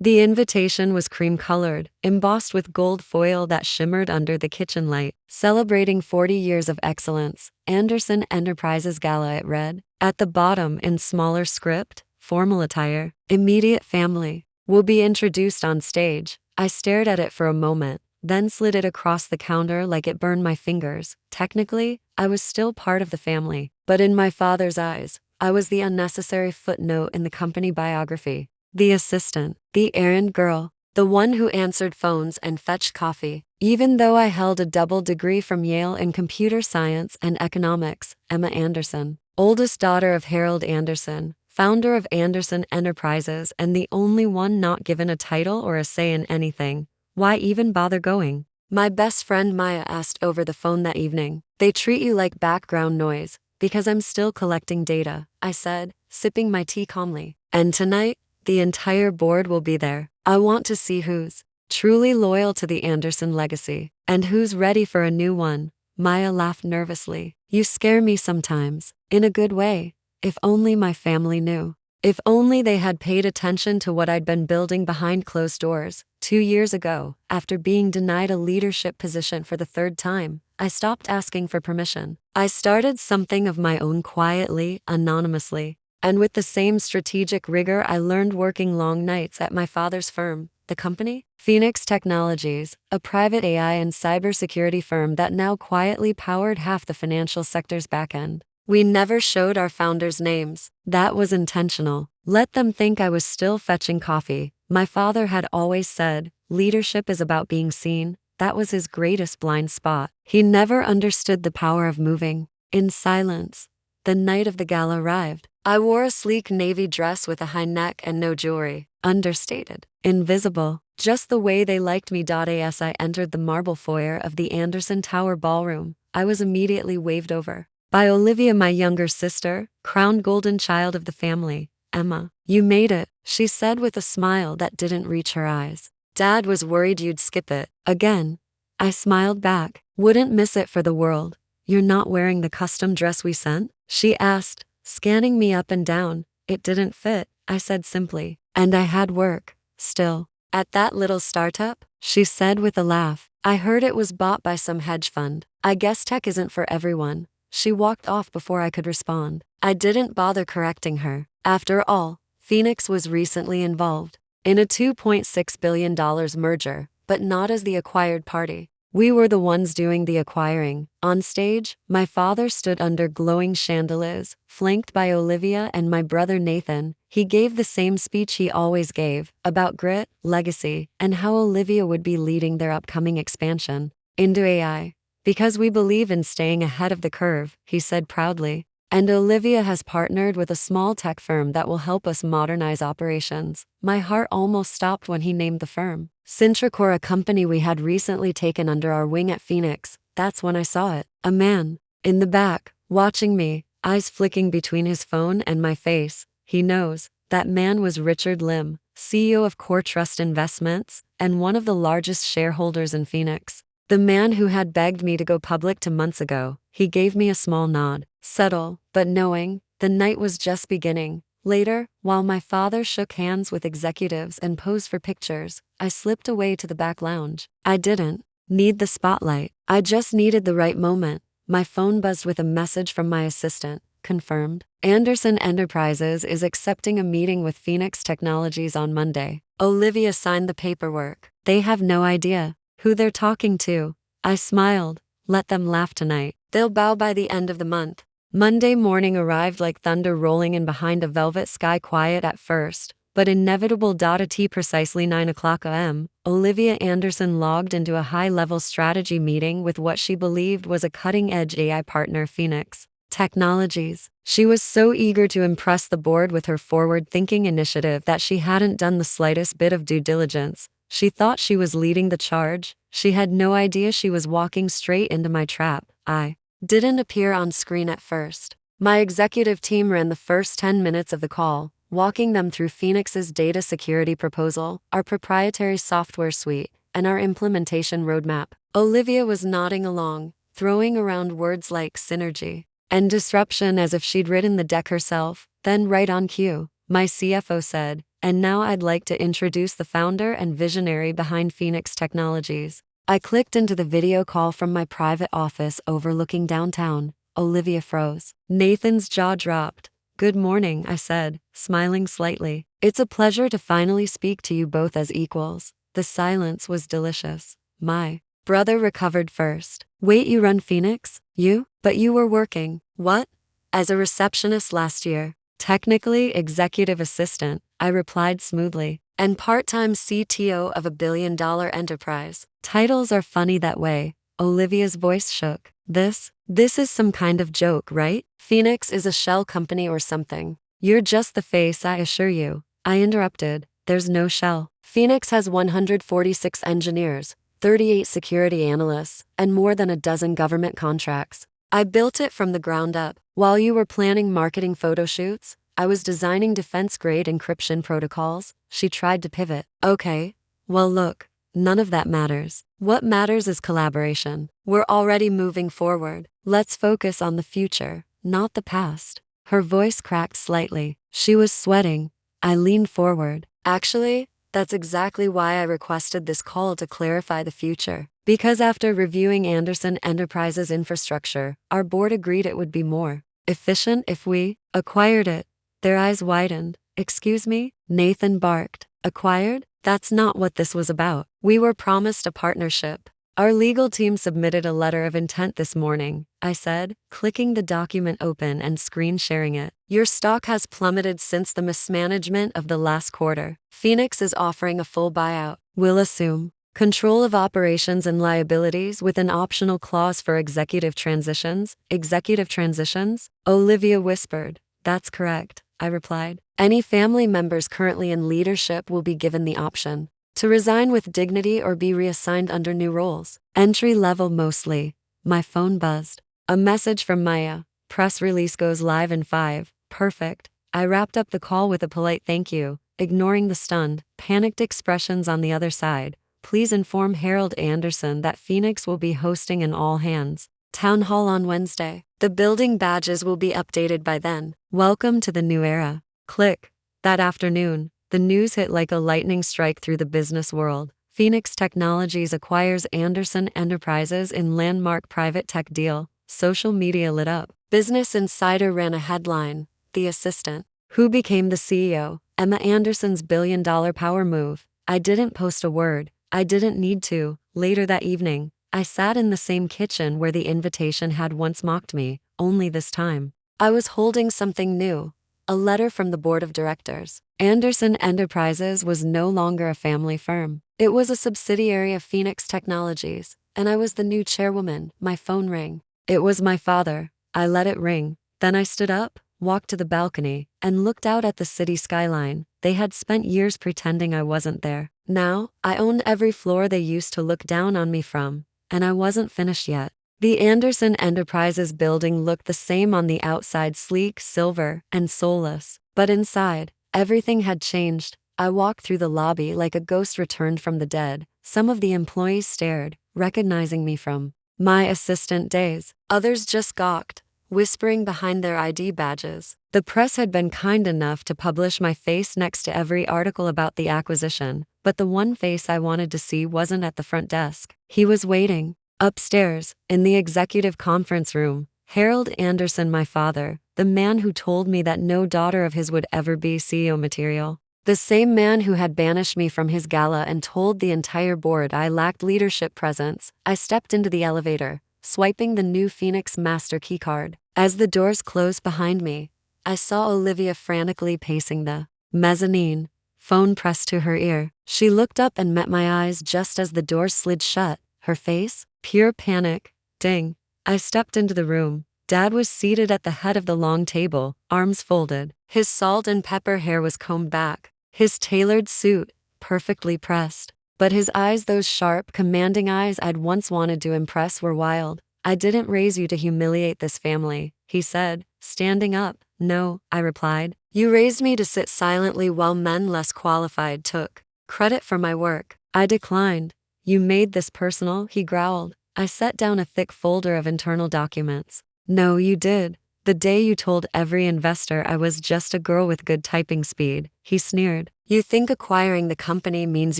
The invitation was cream-colored, embossed with gold foil that shimmered under the kitchen light. Celebrating 40 years of excellence, Anderson Enterprises Gala, it read. At the bottom, in smaller script, formal attire, immediate family, will be introduced on stage. I stared at it for a moment, then slid it across the counter like it burned my fingers. Technically, I was still part of the family, but in my father's eyes, I was the unnecessary footnote in the company biography. The assistant, the errand girl, the one who answered phones and fetched coffee. Even though I held a double degree from Yale in computer science and economics, Emma Anderson, oldest daughter of Harold Anderson, founder of Anderson Enterprises and the only one not given a title or a say in anything, why even bother going? My best friend Maya asked over the phone that evening. They treat you like background noise, because I'm still collecting data, I said, sipping my tea calmly. And tonight, the entire board will be there. I want to see who's truly loyal to the Anderson legacy, and who's ready for a new one. Maya laughed nervously. You scare me sometimes, in a good way. If only my family knew. If only they had paid attention to what I'd been building behind closed doors. 2 years ago, after being denied a leadership position for the third time, I stopped asking for permission. I started something of my own quietly, anonymously. And with the same strategic rigor I learned working long nights at my father's firm, the company? Phoenix Technologies, a private AI and cybersecurity firm that now quietly powered half the financial sector's backend. We never showed our founders' names. That was intentional. Let them think I was still fetching coffee. My father had always said, leadership is about being seen. That was his greatest blind spot. He never understood the power of moving in silence. The night of the gala arrived. I wore a sleek navy dress with a high neck and no jewelry. Understated. Invisible. Just the way they liked me. As I entered the marble foyer of the Anderson Tower Ballroom, I was immediately waved over by Olivia, my younger sister, crowned golden child of the family. Emma, you made it, she said with a smile that didn't reach her eyes. Dad was worried you'd skip it. Again. I smiled back. Wouldn't miss it for the world. You're not wearing the custom dress we sent? She asked, scanning me up and down. It didn't fit, I said simply. And I had work, still. At that little startup? She said with a laugh. I heard it was bought by some hedge fund. I guess tech isn't for everyone. She walked off before I could respond. I didn't bother correcting her. After all, Phoenix was recently involved in a $2.6 billion merger, but not as the acquired party. We were the ones doing the acquiring. On stage, my father stood under glowing chandeliers, flanked by Olivia and my brother Nathan. He gave the same speech he always gave, about grit, legacy, and how Olivia would be leading their upcoming expansion into AI. Because we believe in staying ahead of the curve, he said proudly. And Olivia has partnered with a small tech firm that will help us modernize operations. My heart almost stopped when he named the firm. Sintracor, a company we had recently taken under our wing at Phoenix. That's when I saw it. A man, in the back, watching me, eyes flicking between his phone and my face. He knows. That man was Richard Lim, CEO of Core Trust Investments, and one of the largest shareholders in Phoenix. The man who had begged me to go public 2 months ago. He gave me a small nod, subtle, but knowing. The night was just beginning. Later, while my father shook hands with executives and posed for pictures, I slipped away to the back lounge. I didn't need the spotlight. I just needed the right moment. My phone buzzed with a message from my assistant. Confirmed. Anderson Enterprises is accepting a meeting with Phoenix Technologies on Monday. Olivia signed the paperwork. They have no idea who they're talking to. I smiled. Let them laugh tonight. They'll bow by the end of the month. Monday morning arrived like thunder rolling in behind a velvet sky, quiet at first, but inevitable. At precisely 9 o'clock a.m., Olivia Anderson logged into a high-level strategy meeting with what she believed was a cutting-edge AI partner, Phoenix Technologies. She was so eager to impress the board with her forward-thinking initiative that she hadn't done the slightest bit of due diligence. She thought she was leading the charge. She had no idea she was walking straight into my trap. I didn't appear on screen at first. My executive team ran the first 10 minutes of the call, walking them through Phoenix's data security proposal, our proprietary software suite, and our implementation roadmap. Olivia was nodding along, throwing around words like synergy and disruption as if she'd written the deck herself. Then, right on cue, my CFO said, And now I'd like to introduce the founder and visionary behind Phoenix Technologies. I clicked into the video call from my private office overlooking downtown. Olivia froze. Nathan's jaw dropped. "Good morning," I said, smiling slightly. "It's a pleasure to finally speak to you both as equals." The silence was delicious. My brother recovered first. "Wait, you run Phoenix? You? But you were working." "What?" "As a receptionist last year. Technically executive assistant," I replied smoothly. "And part-time CTO of a billion-dollar enterprise." Titles are funny that way. Olivia's voice shook. This is some kind of joke, right? Phoenix is a shell company or something." "You're just the face, I assure you," I interrupted. "There's no shell. Phoenix has 146 engineers, 38 security analysts, and more than a dozen government contracts. I built it from the ground up. While you were planning marketing photo shoots, I was designing defense-grade encryption protocols." She tried to pivot. "Okay, well look, none of that matters. What matters is collaboration. We're already moving forward. Let's focus on the future, not the past." Her voice cracked slightly. She was sweating. I leaned forward. "Actually, that's exactly why I requested this call to clarify the future. Because after reviewing Anderson Enterprises' infrastructure, our board agreed it would be more efficient if we acquired it." Their eyes widened. "Excuse me?" Nathan barked. "Acquired? That's not what this was about. We were promised a partnership. Our legal team submitted a letter of intent this morning," I said, clicking the document open and screen sharing it. "Your stock has plummeted since the mismanagement of the last quarter. Phoenix is offering a full buyout. We'll assume control of operations and liabilities with an optional clause for executive transitions." "Executive transitions?" Olivia whispered. "That's correct," I replied. "Any family members currently in leadership will be given the option to resign with dignity or be reassigned under new roles. Entry level mostly." My phone buzzed. A message from Maya. "Press release goes live in 5. Perfect." I wrapped up the call with a polite thank you, ignoring the stunned, panicked expressions on the other side. "Please inform Harold Anderson that Phoenix will be hosting an all-hands town hall on Wednesday. The building badges will be updated by then. Welcome to the new era." Click. That afternoon, the news hit like a lightning strike through the business world. Phoenix Technologies acquires Anderson Enterprises in landmark private tech deal. Social media lit up. Business Insider ran a headline. "The assistant who became the CEO, Emma Anderson's billion-dollar power move." I didn't post a word. I didn't need to. Later that evening, I sat in the same kitchen where the invitation had once mocked me, only this time I was holding something new. A letter from the board of directors. Anderson Enterprises was no longer a family firm. It was a subsidiary of Phoenix Technologies, and I was the new chairwoman. My phone rang. It was my father. I let it ring. Then I stood up, walked to the balcony, and looked out at the city skyline. They had spent years pretending I wasn't there. Now, I owned every floor they used to look down on me from, and I wasn't finished yet. The Anderson Enterprises building looked the same on the outside, sleek, silver, and soulless. But inside, everything had changed. I walked through the lobby like a ghost returned from the dead. Some of the employees stared, recognizing me from my assistant days. Others just gawked, whispering behind their ID badges. The press had been kind enough to publish my face next to every article about the acquisition, but the one face I wanted to see wasn't at the front desk. He was waiting. Upstairs, in the executive conference room, Harold Anderson, my father, the man who told me that no daughter of his would ever be CEO material. The same man who had banished me from his gala and told the entire board I lacked leadership presence. I stepped into the elevator, swiping the new Phoenix Master keycard. As the doors closed behind me, I saw Olivia frantically pacing the mezzanine, phone pressed to her ear. She looked up and met my eyes just as the doors slid shut, her face pure panic. Ding. I stepped into the room. Dad was seated at the head of the long table, arms folded. His salt and pepper hair was combed back. His tailored suit, perfectly pressed. But his eyes, those sharp, commanding eyes I'd once wanted to impress, were wild. "I didn't raise you to humiliate this family," he said, standing up. "No," I replied. "You raised me to sit silently while men less qualified took credit for my work." I declined. "You made this personal," he growled. I set down a thick folder of internal documents. "No, you did. The day you told every investor I was just a girl with good typing speed, he sneered. You think acquiring the company means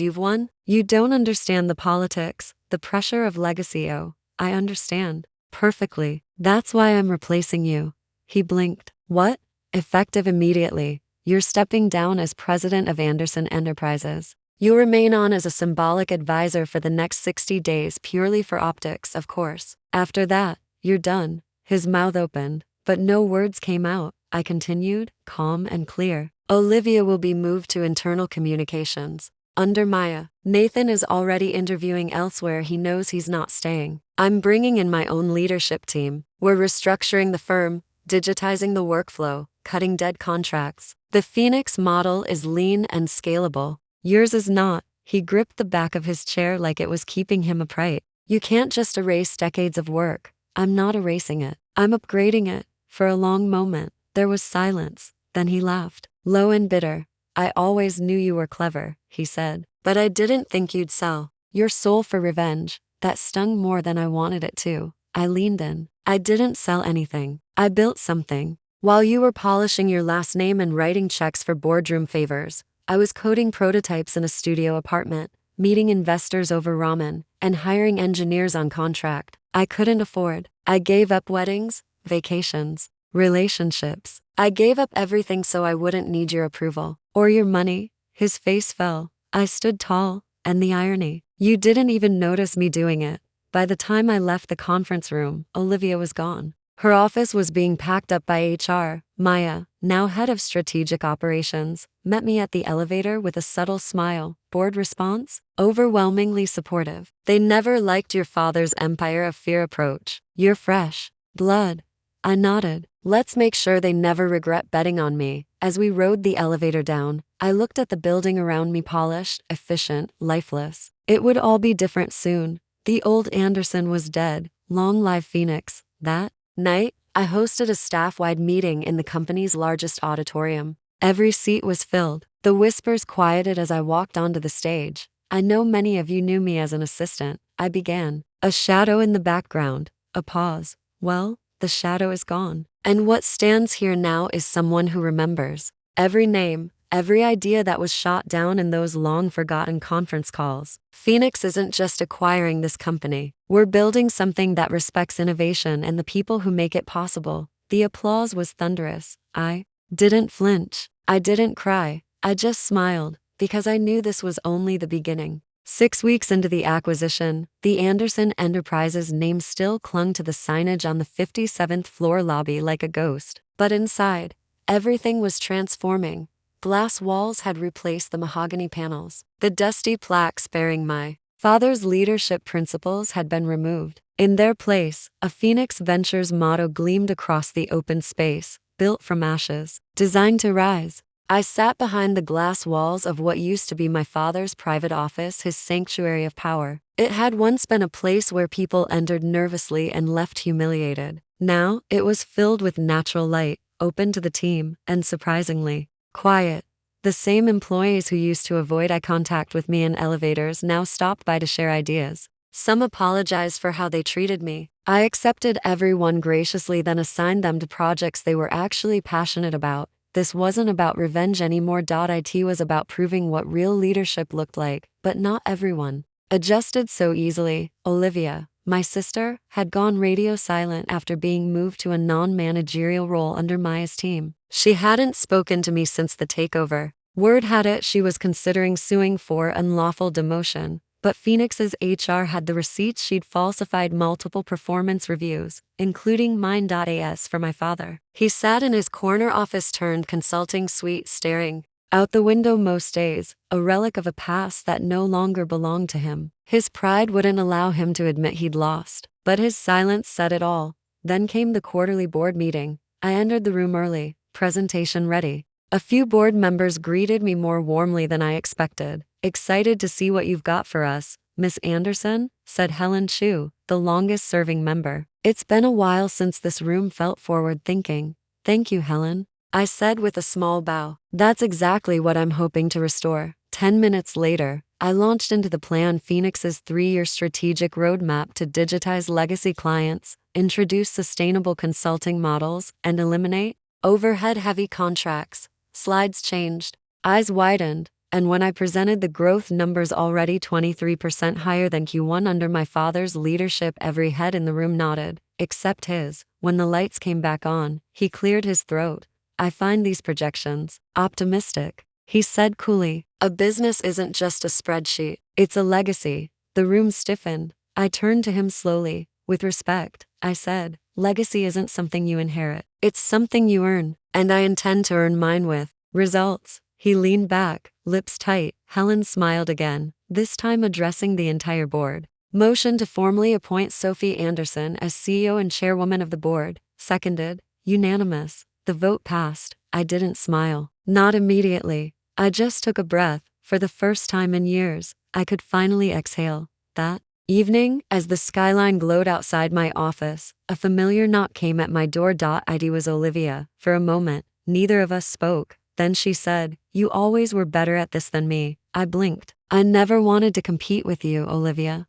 you've won? You don't understand the politics, the pressure of legacy. Oh, I understand. Perfectly. That's why I'm replacing you. He blinked. What? Effective immediately. You're stepping down as president of Anderson Enterprises. You remain on as a symbolic advisor for the next 60 days purely for optics, of course. After that, you're done. His mouth opened, but no words came out. I continued, calm and clear. Olivia will be moved to internal communications. Under Maya. Nathan is already interviewing elsewhere. He knows he's not staying. I'm bringing in my own leadership team. We're restructuring the firm, digitizing the workflow, cutting dead contracts. The Phoenix model is lean and scalable. Yours is not. He gripped the back of his chair like it was keeping him upright. You can't just erase decades of work. I'm not erasing it. I'm upgrading it. For a long moment, there was silence. Then he laughed, low and bitter. I always knew you were clever, he said, but I didn't think you'd sell your soul for revenge. That stung more than I wanted it to. I leaned in. I didn't sell anything. I built something. While you were polishing your last name and writing checks for boardroom favors, I was coding prototypes in a studio apartment, meeting investors over ramen, and hiring engineers on contract. I couldn't afford. I gave up weddings, vacations, relationships. I gave up everything so I wouldn't need your approval. Or your money. His face fell. I stood tall, and the irony. You didn't even notice me doing it. By the time I left the conference room, Olivia was gone. Her office was being packed up by HR. Maya, now head of strategic operations, met me at the elevator with a subtle smile. Board response? Overwhelmingly supportive. They never liked your father's empire of fear approach. You're fresh blood. I nodded. Let's make sure they never regret betting on me. As we rode the elevator down, I looked at the building around me, polished, efficient, lifeless. It would all be different soon. The old Anderson was dead. Long live Phoenix. That night, I hosted a staff-wide meeting in the company's largest auditorium. Every seat was filled. The whispers quieted as I walked onto the stage. I know many of you knew me as an assistant. I began. A shadow in the background. A pause. Well, the shadow is gone. And what stands here now is someone who remembers. Every name, every idea that was shot down in those long-forgotten conference calls. Phoenix isn't just acquiring this company. We're building something that respects innovation and the people who make it possible. The applause was thunderous. I didn't flinch. I didn't cry. I just smiled, because I knew this was only the beginning. 6 weeks into the acquisition, the Anderson Enterprises name still clung to the signage on the 57th floor lobby like a ghost. But inside, everything was transforming. Glass walls had replaced the mahogany panels. The dusty plaques bearing my father's leadership principles had been removed. In their place, a Phoenix Ventures motto gleamed across the open space, built from ashes, designed to rise. I sat behind the glass walls of what used to be my father's private office, his sanctuary of power. It had once been a place where people entered nervously and left humiliated. Now, it was filled with natural light, open to the team, and surprisingly quiet. The same employees who used to avoid eye contact with me in elevators now stopped by to share ideas. Some apologized for how they treated me. I accepted everyone graciously, then assigned them to projects they were actually passionate about. This wasn't about revenge anymore. It was about proving what real leadership looked like, but not everyone adjusted so easily. Olivia, my sister, had gone radio silent after being moved to a non-managerial role under Maya's team. She hadn't spoken to me since the takeover. Word had it she was considering suing for unlawful demotion. But Phoenix's HR had the receipts. She'd falsified multiple performance reviews, including mine.as for my father. He sat in his corner office turned consulting suite, staring out the window most days, a relic of a past that no longer belonged to him. His pride wouldn't allow him to admit he'd lost, but his silence said it all. Then came the quarterly board meeting. I entered the room early, presentation ready. A few board members greeted me more warmly than I expected. Excited to see what you've got for us, Miss Anderson, said Helen Chu, the longest-serving member. It's been a while since this room felt forward-thinking. Thank you, Helen, I said with a small bow. That's exactly what I'm hoping to restore. 10 minutes later, I launched into the plan Phoenix's 3-year strategic roadmap to digitize legacy clients, introduce sustainable consulting models, and eliminate overhead-heavy contracts. Slides changed, eyes widened, and when I presented the growth numbers already 23% higher than Q1 under my father's leadership, every head in the room nodded, except his. When the lights came back on, he cleared his throat. I find these projections optimistic, he said coolly. A business isn't just a spreadsheet, it's a legacy. The room stiffened. I turned to him slowly. With respect, I said, legacy isn't something you inherit. It's something you earn, and I intend to earn mine with results. He leaned back, lips tight. Helen smiled again, this time addressing the entire board. Motion to formally appoint Sophie Anderson as CEO and chairwoman of the board. Seconded. Unanimous. The vote passed. I didn't smile. Not immediately. I just took a breath. For the first time in years, I could finally exhale. That evening, as the skyline glowed outside my office, a familiar knock came at my door. It was Olivia. For a moment, neither of us spoke. Then she said, "You always were better at this than me." I blinked. "I never wanted to compete with you, Olivia."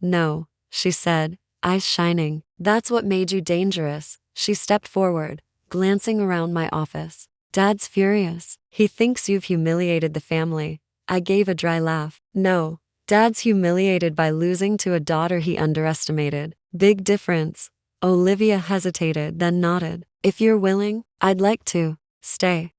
No, she said, eyes shining. "That's what made you dangerous." She stepped forward, glancing around my office. "Dad's furious. He thinks you've humiliated the family." I gave a dry laugh. "No, Dad's humiliated by losing to a daughter he underestimated. Big difference." Olivia hesitated, then nodded. "If you're willing, I'd like to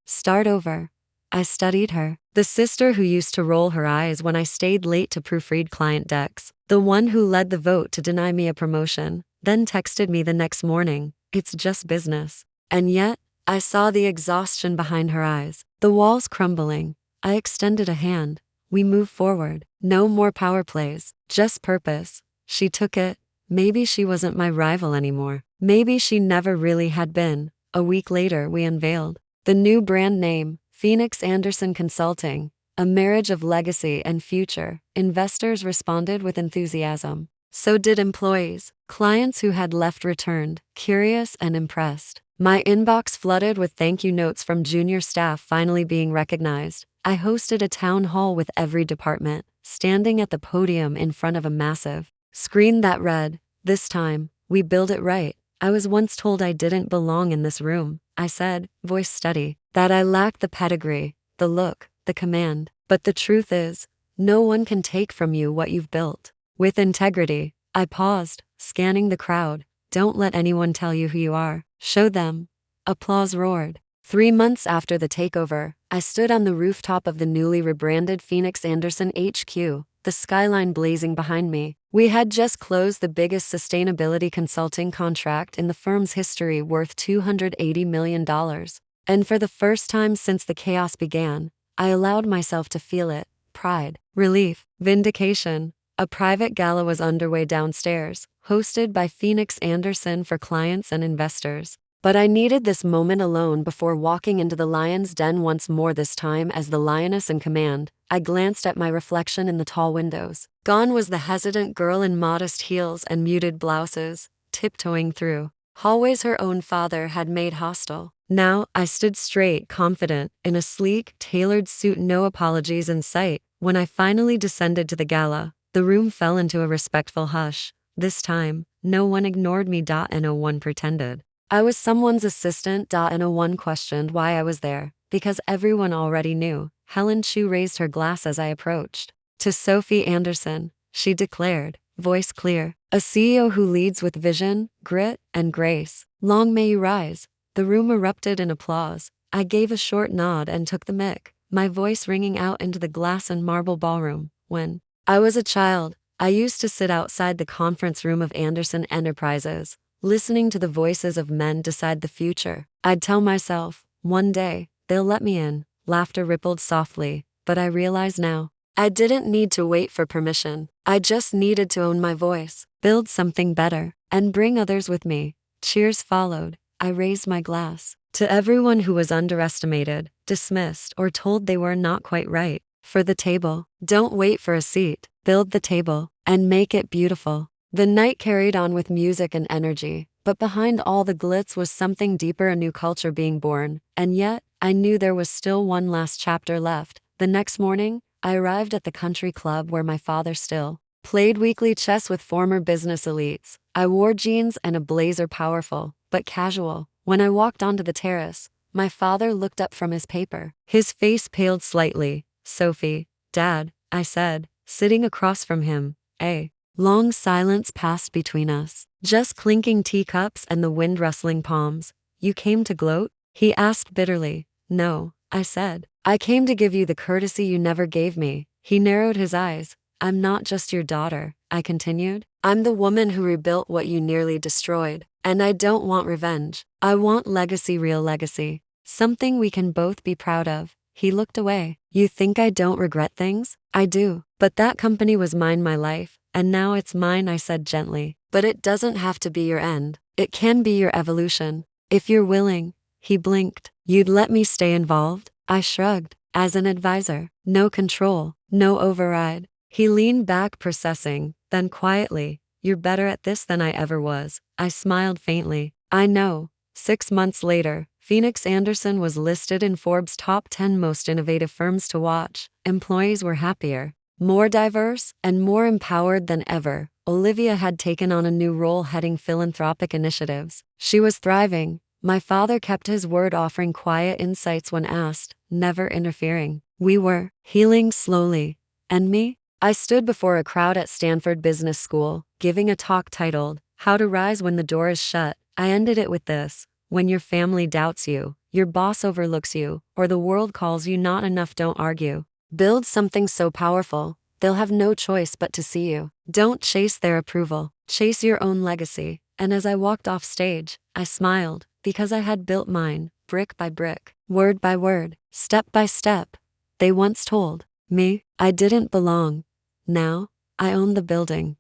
start over." I studied her. The sister who used to roll her eyes when I stayed late to proofread client decks. The one who led the vote to deny me a promotion, then texted me the next morning, "It's just business." And yet, I saw the exhaustion behind her eyes, the walls crumbling. I extended a hand. We moved forward. No more power plays, just purpose. She took it. Maybe she wasn't my rival anymore. Maybe she never really had been. A week later, we unveiled the new brand name, Phoenix Anderson Consulting, a marriage of legacy and future. Investors responded with enthusiasm. So did employees. Clients who had left returned, curious and impressed. My inbox flooded with thank you notes from junior staff finally being recognized. I hosted a town hall with every department, standing at the podium in front of a massive screen that read, "This time, we build it right." I was once told I didn't belong in this room. I said, voice steady, that I lacked the pedigree, the look, the command. But the truth is, no one can take from you what you've built. With integrity. I paused, scanning the crowd. Don't let anyone tell you who you are. Show them. Applause roared. 3 months after the takeover, I stood on the rooftop of the newly rebranded Phoenix Anderson HQ, the skyline blazing behind me. We had just closed the biggest sustainability consulting contract in the firm's history, worth $280 million. And for the first time since the chaos began, I allowed myself to feel it. Pride, relief, vindication. A private gala was underway downstairs, hosted by Phoenix Anderson for clients and investors. But I needed this moment alone before walking into the lion's den once more, this time as the lioness in command. I glanced at my reflection in the tall windows. Gone was the hesitant girl in modest heels and muted blouses, tiptoeing through hallways her own father had made hostile. Now, I stood straight, confident, in a sleek, tailored suit, no apologies in sight. When I finally descended to the gala, the room fell into a respectful hush. This time, no one ignored me. No one pretended I was someone's assistant. No one questioned why I was there, because everyone already knew. Helen Chu raised her glass as I approached. "To Sophie Anderson," she declared, voice clear. "A CEO who leads with vision, grit, and grace. Long may you rise." The room erupted in applause. I gave a short nod and took the mic, my voice ringing out into the glass and marble ballroom. When I was a child, I used to sit outside the conference room of Anderson Enterprises, listening to the voices of men decide the future. I'd tell myself, one day, they'll let me in. Laughter rippled softly, but I realize now, I didn't need to wait for permission. I just needed to own my voice, build something better, and bring others with me. Cheers followed. I raised my glass. To everyone who was underestimated, dismissed, or told they were not quite right. For the table. Don't wait for a seat. Build the table, and make it beautiful. The night carried on with music and energy, but behind all the glitz was something deeper, a new culture being born. And yet, I knew there was still one last chapter left. The next morning, I arrived at the country club where my father still played weekly chess with former business elites. I wore jeans and a blazer, powerful, but casual. When I walked onto the terrace, my father looked up from his paper. His face paled slightly. "Sophie, Dad," I said, sitting across from him. A long silence passed between us, just clinking teacups and the wind rustling palms. "You came to gloat?" he asked bitterly. "No," I said. "I came to give you the courtesy you never gave me." He narrowed his eyes. "I'm not just your daughter," I continued. "I'm the woman who rebuilt what you nearly destroyed. And I don't want revenge. I want legacy, real legacy. Something we can both be proud of." He looked away. "You think I don't regret things? I do. But that company was mine, my life, and now it's mine," I said gently. "But it doesn't have to be your end. It can be your evolution. If you're willing." He blinked. "You'd let me stay involved?" I shrugged. "As an advisor. No control. No override." He leaned back, processing, then quietly, "You're better at this than I ever was." I smiled faintly. "I know." 6 months later, Phoenix Anderson was listed in Forbes' top 10 most innovative firms to watch. Employees were happier, more diverse, and more empowered than ever. Olivia had taken on a new role heading philanthropic initiatives. She was thriving. My father kept his word, offering quiet insights when asked, never interfering. We were healing slowly. And me? I stood before a crowd at Stanford Business School, giving a talk titled, "How to Rise When the Door is Shut." I ended it with this: when your family doubts you, your boss overlooks you, or the world calls you not enough, don't argue. Build something so powerful, they'll have no choice but to see you. Don't chase their approval, chase your own legacy. And as I walked off stage, I smiled, because I had built mine, brick by brick, word by word, step by step. They once told me I didn't belong. Now, I own the building.